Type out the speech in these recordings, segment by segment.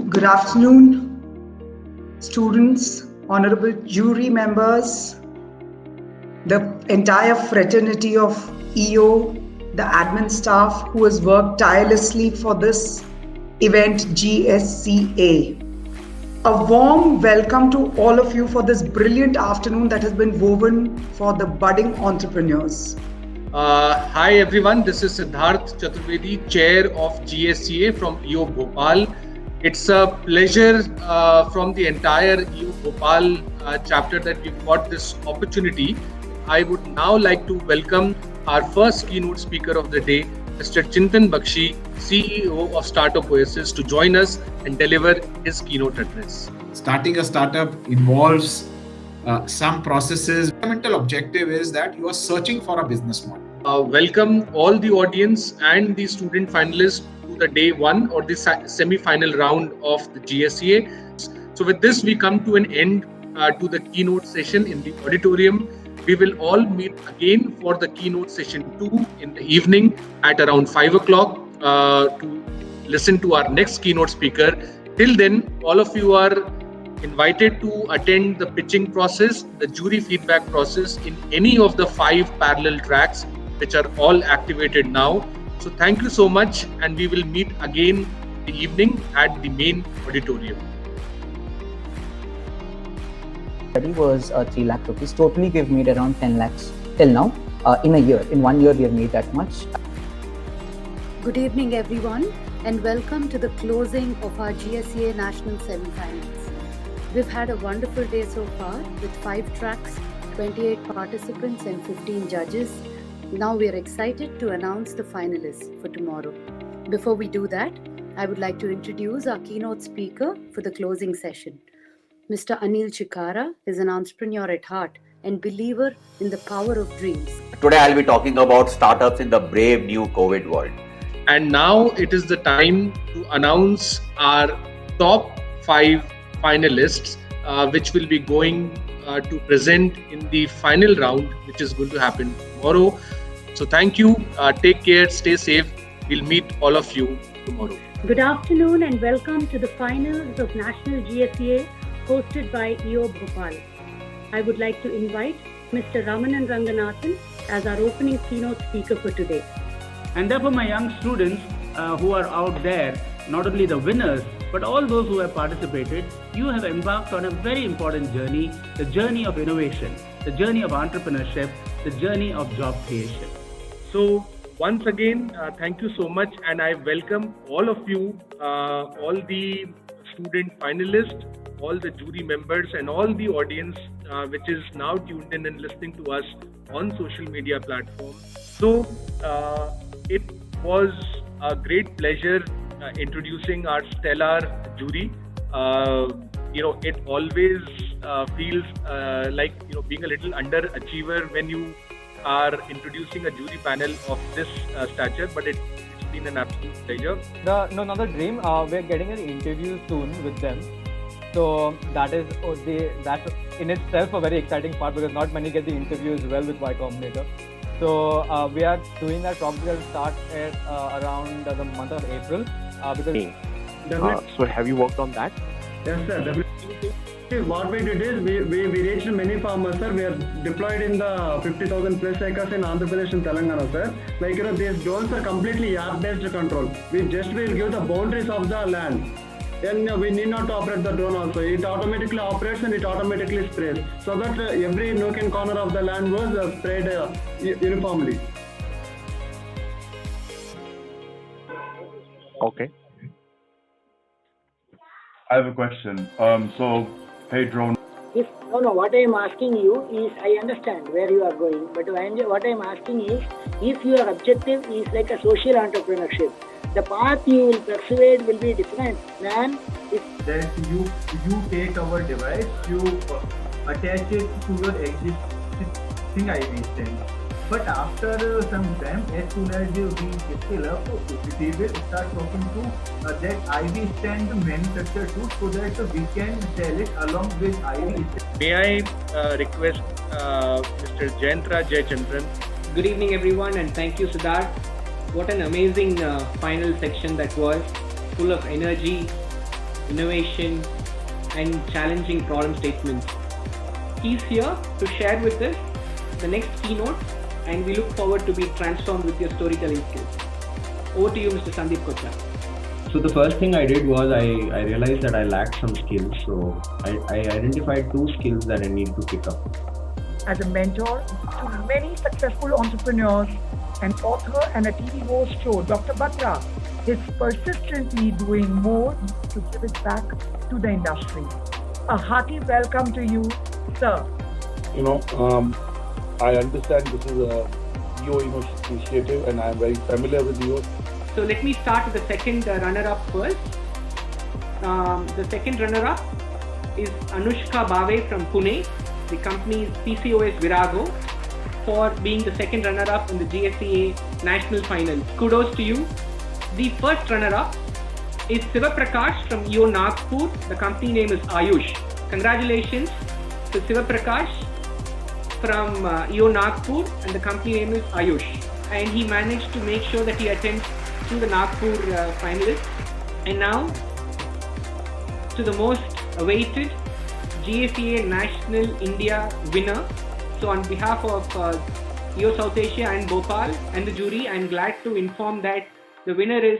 Good afternoon, students, honorable jury members, the entire fraternity of EO, the admin staff who has worked tirelessly for this event GSCA. A warm welcome to all of you for this brilliant afternoon that has been woven for the budding entrepreneurs. Hi everyone, this is Siddharth Chaturvedi, Chair of GSCA from EO Bhopal. It's a pleasure from the entire EO Bhopal chapter that we've got this opportunity. I would now like to welcome our first keynote speaker of the day, Mr. Chintan Bakshi, CEO of Startup Oasis, to join us and deliver his keynote address. Starting a startup involves some processes. The fundamental objective is that you are searching for a business model. Welcome all the audience and the student finalists to the day one or the semi-final round of the GSCA. So with this, we come to an end to the keynote session in the auditorium. We will all meet again for the keynote session 2 in the evening at around 5 o'clock to listen to our next keynote speaker. Till then, all of you are invited to attend the pitching process, the jury feedback process in any of the 5 parallel tracks, which are all activated now. So thank you so much, and we will meet again in the evening at the main auditorium. Study was 3 lakh rupees. Totally we've made around 10 lakhs till now. In a year, in 1 year we have made that much. Good evening everyone, and welcome to the closing of our GSCA National Semi-Finals. We've had a wonderful day so far with 5 tracks, 28 participants and 15 judges. Now we are excited to announce the finalists for tomorrow. Before we do that, I would like to introduce our keynote speaker for the closing session. Mr. Anil Chikara is an entrepreneur at heart and believer in the power of dreams. Today I'll be talking about startups in the brave new COVID world. And now it is the time to announce our top 5 finalists, which will be going to present in the final round, which is going to happen tomorrow. So thank you, take care, stay safe. We'll meet all of you tomorrow. Good afternoon and welcome to the finals of National GSCA hosted by EO Bhopal. I would like to invite Mr. Ramanan Ranganathan as our opening keynote speaker for today. And therefore my young students who are out there, not only the winners, but all those who have participated, you have embarked on a very important journey, the journey of innovation, the journey of entrepreneurship, the journey of job creation. So once again, thank you so much, and I welcome all of you, all the student finalists, all the jury members and all the audience which is now tuned in and listening to us on social media platforms. So it was a great pleasure introducing our stellar jury. It always feels like being a little underachiever when you are introducing a jury panel of this stature, but it's been an absolute pleasure. Not the dream. We're getting an interview soon with them, so that is that in itself a very exciting part, because not many get the interview as well with Y Combinator. So we are doing that. Probably will start at around the month of April. So have you worked on that? Yes, sir. Definitely. What we did is we reached many farmers, sir. We are deployed in the 50,000 plus acres in Andhra Pradesh and Telangana, sir. These drones are completely app-based control. We just will give the boundaries of the land. And we need not to operate the drone also. It automatically operates and it automatically sprays, so that every nook and corner of the land was sprayed uniformly. Okay. I have a question. Hey drone. What I am asking you is, I understand where you are going, but what I am asking is, if your objective is like a social entrepreneurship, the path you will persuade will be different than if that you take our device, you attach it to your existing IV stand. But after some time, as soon as we scale up, we will start talking to that IV stand manufacturer too, so that we can sell it along with IV stand. May I request Mr. Jayantra Jayachandran. Good evening everyone, and thank you Siddharth. What an amazing final section that was, full of energy, innovation, and challenging problem statements. He's here to share with us the next keynote, and we look forward to be transformed with your storytelling skills. Over to you, Mr. Sandeep Kochar. So the first thing I did was I realized that I lacked some skills. So I identified 2 skills that I need to pick up. As a mentor to many successful entrepreneurs, an author and a TV host show, Dr. Batra is persistently doing more to give it back to the industry. A hearty welcome to you, sir. I understand this is a EO initiative and I am very familiar with EO. So let me start with the second runner-up first. The second runner-up is Anushka Bave from Pune. The company is PCOS Virago, for being the second runner-up in the GSEA National Finals. Kudos to you. The first runner-up is Siva Prakash from EO Nagpur. The company name is Ayush. Congratulations to Siva Prakash from EO Nagpur, and the company name is Ayush. And he managed to make sure that he attends to the Nagpur finalists. And now to the most awaited GSEA National India winner. So on behalf of EO South Asia and Bhopal and the jury, I'm glad to inform that the winner is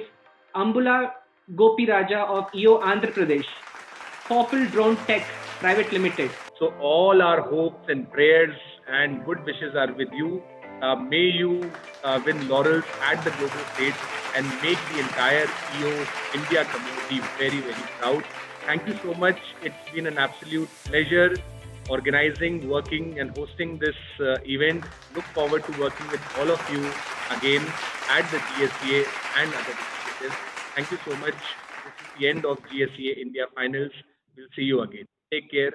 Ambula Gopiraja of EO Andhra Pradesh, Popple Drone Tech Private Limited. So all our hopes and prayers and good wishes are with you. May you win laurels at the global stage and make the entire EO India community very, very proud. Thank you so much. It's been an absolute pleasure organizing, working and hosting this event. Look forward to working with all of you again at the GSEA and other initiatives. Thank you so much. This is the end of GSEA India Finals. We'll see you again. Take care.